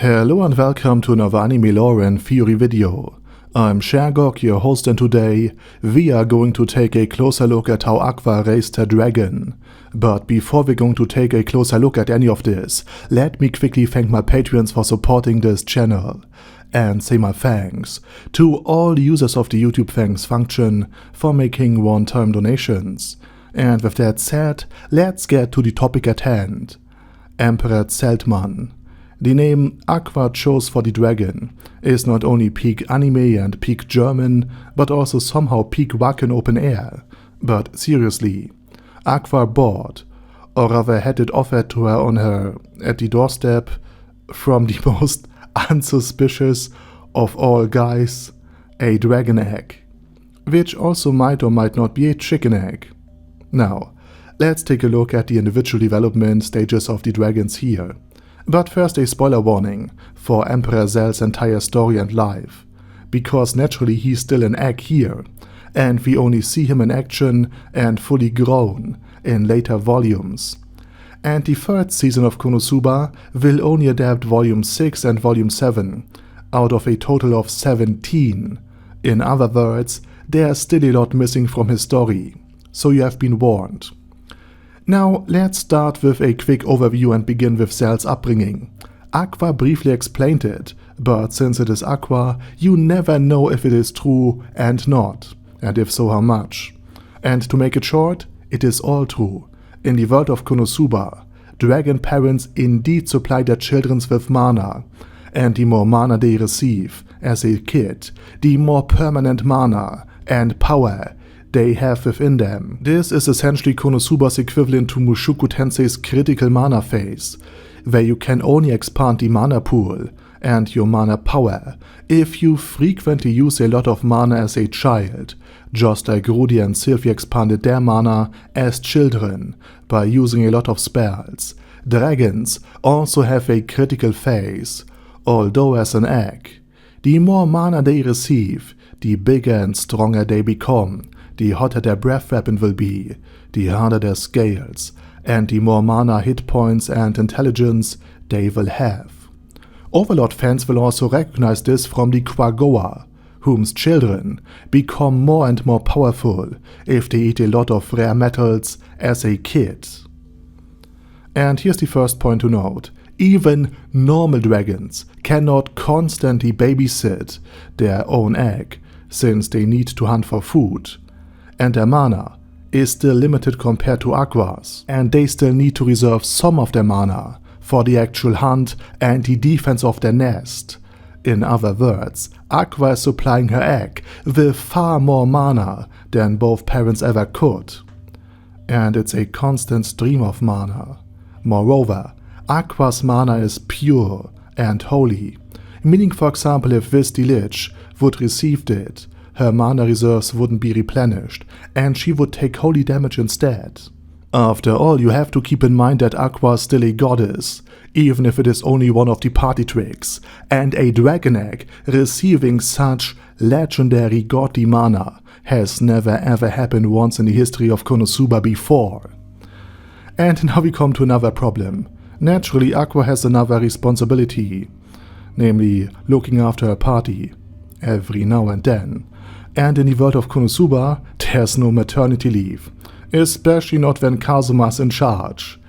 Hello and welcome to another anime lore and theory video. I'm Shergok, your host, and today we are going to take a closer look at how Aqua raised her dragon. But before we're going to take a closer look at any of this, let me quickly thank my Patreons for supporting this channel. And say my thanks to all users of the YouTube thanks function for making one-time donations. And with that said, let's get to the topic at hand. Emperor Zeltman. The name Aqua chose for the dragon is not only peak anime and peak German, but also somehow peak Wacken open air. But seriously, Aqua bought, or rather had it offered to her at the doorstep, from the most unsuspicious of all guys, a dragon egg, which also might or might not be a chicken egg. Now, let's take a look at the individual development stages of the dragons here. But first a spoiler warning for Emperor Zel's entire story and life, because naturally he's still an egg here, and we only see him in action and fully grown in later volumes. And the third season of Konosuba will only adapt Volume 6 and Volume 7, out of a total of 17. In other words, there's still a lot missing from his story, so you have been warned. Now let's start with a quick overview and begin with Zel's upbringing. Aqua briefly explained it, but since it is Aqua, you never know if it is true and not, and if so how much. And to make it short, it is all true. In the world of Konosuba, dragon parents indeed supply their children with mana, and the more mana they receive as a kid, the more permanent mana and power they have within them. This is essentially Konosuba's equivalent to Mushoku Tensei's critical mana phase, where you can only expand the mana pool and your mana power if you frequently use a lot of mana as a child, just like Rudy and Sylvie expanded their mana as children by using a lot of spells. Dragons also have a critical phase, although as an egg. The more mana they receive, the bigger and stronger they become. The hotter their breath weapon will be, the harder their scales, and the more mana, hit points and intelligence they will have. Overlord fans will also recognize this from the Quagoa, whose children become more and more powerful if they eat a lot of rare metals as a kid. And here's the first point to note. Even normal dragons cannot constantly babysit their own egg, since they need to hunt for food. And their mana is still limited compared to Aqua's, and they still need to reserve some of their mana for the actual hunt and the defense of their nest. In other words, Aqua is supplying her egg with far more mana than both parents ever could. And it's a constant stream of mana. Moreover, Aqua's mana is pure and holy, meaning for example if Viz the Lich would receive it, her mana reserves wouldn't be replenished, and she would take holy damage instead. After all, you have to keep in mind that Aqua is still a goddess, even if it is only one of the party tricks, and a dragon egg receiving such legendary godly mana has never ever happened once in the history of Konosuba before. And now we come to another problem. Naturally, Aqua has another responsibility, namely looking after her party, every now and then. And in the world of Konosuba, there's no maternity leave, especially not when Kazuma's in charge.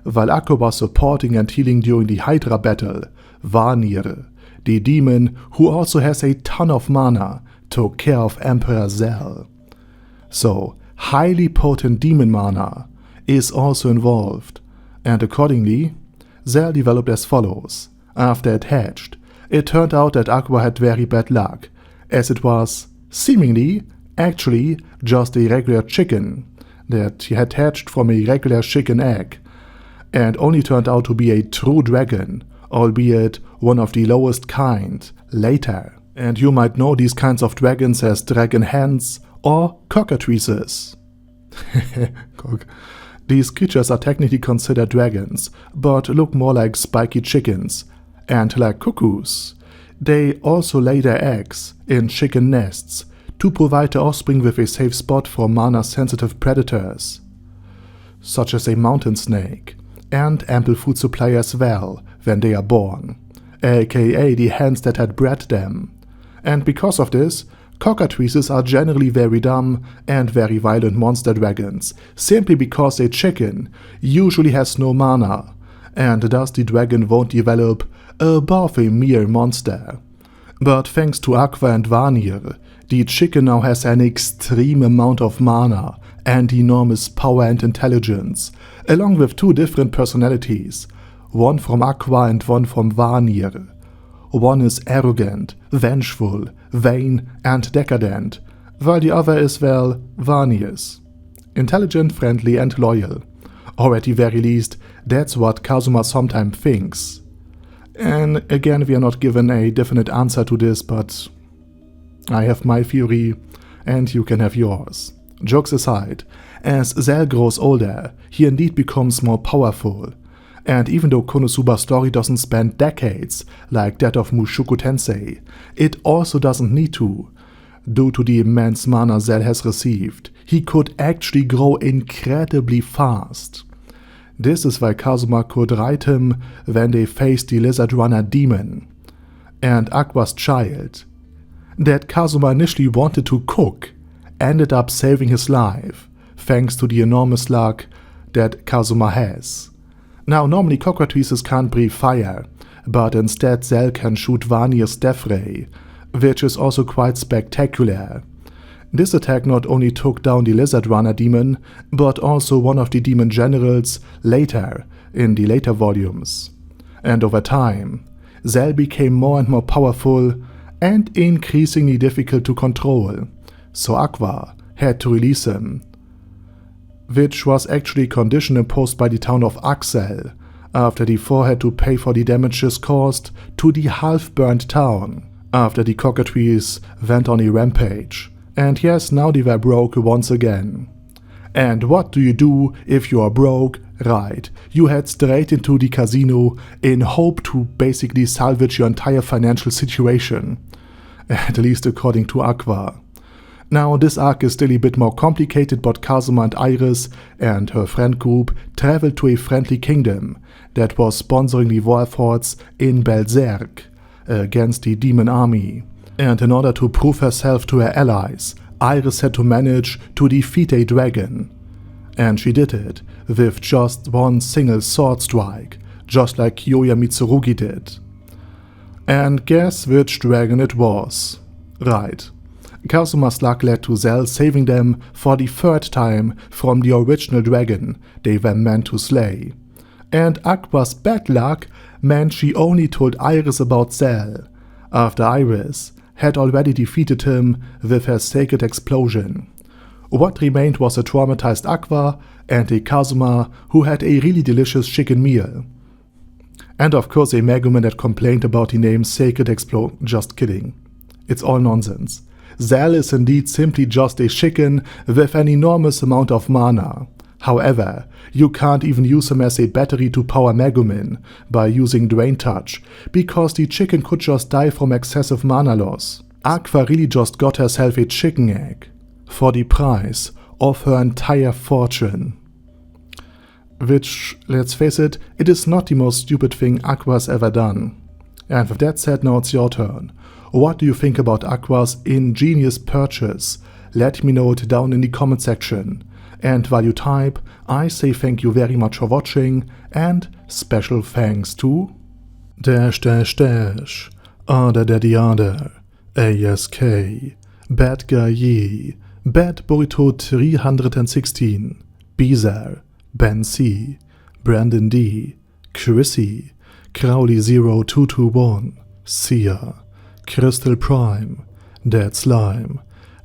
While Aqua was supporting and healing during the Hydra battle, Vanir, the demon who also has a ton of mana, took care of Emperor Zel. So, highly potent demon mana is also involved, and accordingly, Zel developed as follows. After it hatched, it turned out that Aqua had very bad luck, as it was seemingly, actually, just a regular chicken that he had hatched from a regular chicken egg, and only turned out to be a true dragon, albeit one of the lowest kind, later. And you might know these kinds of dragons as dragon hens or cockatrices. These creatures are technically considered dragons, but look more like spiky chickens, and like cuckoos. They also lay their eggs in chicken nests to provide the offspring with a safe spot from mana-sensitive predators, such as a mountain snake, and ample food supply as well when they are born. aka the hands that had bred them. And because of this, cockatrices are generally very dumb and very violent monster dragons, simply because a chicken usually has no mana, and thus the dragon won't develop above a mere monster. But thanks to Aqua and Vanir, the chicken now has an extreme amount of mana and enormous power and intelligence, along with two different personalities, one from Aqua and one from Vanir. One is arrogant, vengeful, vain and decadent, while the other is, well, Vanir's. Intelligent, friendly and loyal. Or at the very least, that's what Kazuma sometimes thinks. And again, we are not given a definite answer to this, but I have my theory and you can have yours. Jokes aside, as Cell grows older, he indeed becomes more powerful. And even though Konosuba's story doesn't span decades like that of Mushoku Tensei, it also doesn't need to. Due to the immense mana Cell has received, he could actually grow incredibly fast. This is why Kazuma could ride him when they faced the Lizard Runner demon. And Aqua's child, that Kazuma initially wanted to cook, ended up saving his life, thanks to the enormous luck that Kazuma has. Now, normally cockatrices can't breathe fire, but instead Cell can shoot Vanir's death ray, which is also quite spectacular. This attack not only took down the Lizard Runner demon, but also one of the demon generals later, in the later volumes. And over time, Cell became more and more powerful and increasingly difficult to control, so Aqua had to release him, which was actually a condition imposed by the town of Axel, after the four had to pay for the damages caused to the half-burned town, after the cockatrices went on a rampage. And yes, now they were broke once again. And what do you do if you are broke? Right, you head straight into the casino in hope to basically salvage your entire financial situation. At least according to Aqua. Now, this arc is still a bit more complicated, but Kazuma and Iris and her friend group traveled to a friendly kingdom that was sponsoring the war efforts in Berserk against the demon army. And in order to prove herself to her allies, Iris had to manage to defeat a dragon. And she did it with just one single sword strike, just like Kyoya Mitsurugi did. And guess which dragon it was? Right. Kazuma's luck led to Cell saving them for the third time from the original dragon they were meant to slay. And Aqua's bad luck meant she only told Iris about Cell, after Iris had already defeated him with her sacred explosion. What remained was a traumatized Aqua and a Kazuma who had a really delicious chicken meal. And of course a Megumin that complained about the name Sacred Explosion. Just kidding. It's all nonsense. Cell is indeed simply just a chicken with an enormous amount of mana. However, you can't even use him as a battery to power Megumin by using Drain Touch, because the chicken could just die from excessive mana loss. Aqua really just got herself a chicken egg, for the price of her entire fortune. Which, let's face it, it is not the most stupid thing Aqua's ever done. And with that said, now it's your turn. What do you think about Aqua's ingenious purchase? Let me know it down in the comment section. And while you type, I say thank you very much for watching, and special thanks to Ada Daddy Ada, ASK, Bad Guy Yee, Bad Burrito 316, Beezer, Ben C, Brandon D, Chrissy, Crowley 0221, Sia, Crystal Prime, Dead Slime,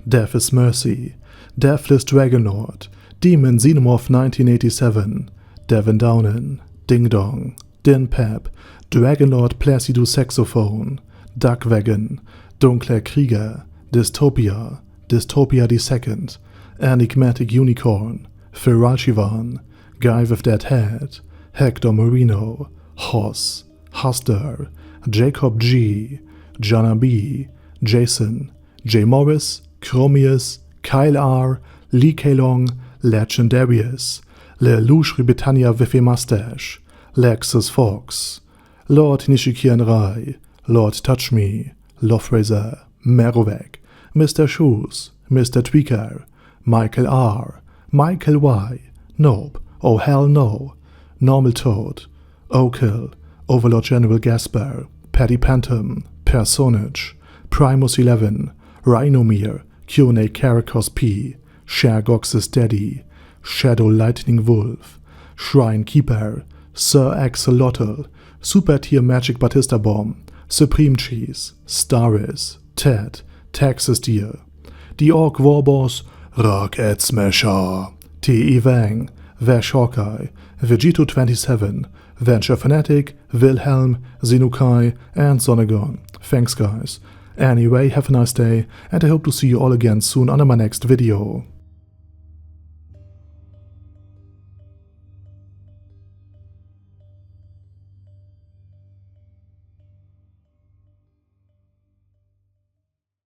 Death is Mercy, Deathless Dragonlord, Demon Xenomorph 1987, Devin Downen, Ding Dong, Din Pep, Dragonlord Placido Saxophone, Duckwagon, Dunkler Krieger, Dystopia, Dystopia II, Enigmatic Unicorn, Feral Shivan, Guy with Dead Head, Hector Marino, Hoss, Huster, Jacob G, Jana B, Jason, J. Morris, Chromius, Kyle R, Lee K-Long, Legendarius, Lelouch Britannia with a Mustache, Lexus Fox, Lord Nishikian Rai, Lord Touch Me, Lofrazer, Merovec, Mr. Shoes, Mr. Tweaker, Michael R, Michael Y, Nope, Oh Hell No, Normal Toad, Okill, Overlord General Gasper, Paddy Pantom, Personage, Primus 11, Rhinomere, Q&A Caracos P, Shergox's Daddy, Shadow Lightning Wolf, Shrine Keeper, Sir Axolotl, Super Tier Magic Batista Bomb, Supreme Cheese, Staris, Ted, Texas Deer, The Orc Warboss, Rocket Smasher, T.E. Wang, Vash Hawkeye, Vegito 27, Venture Fanatic, Wilhelm, Zenukai, and Zonagon. Thanks guys. Anyway, have a nice day, and I hope to see you all again soon on my next video.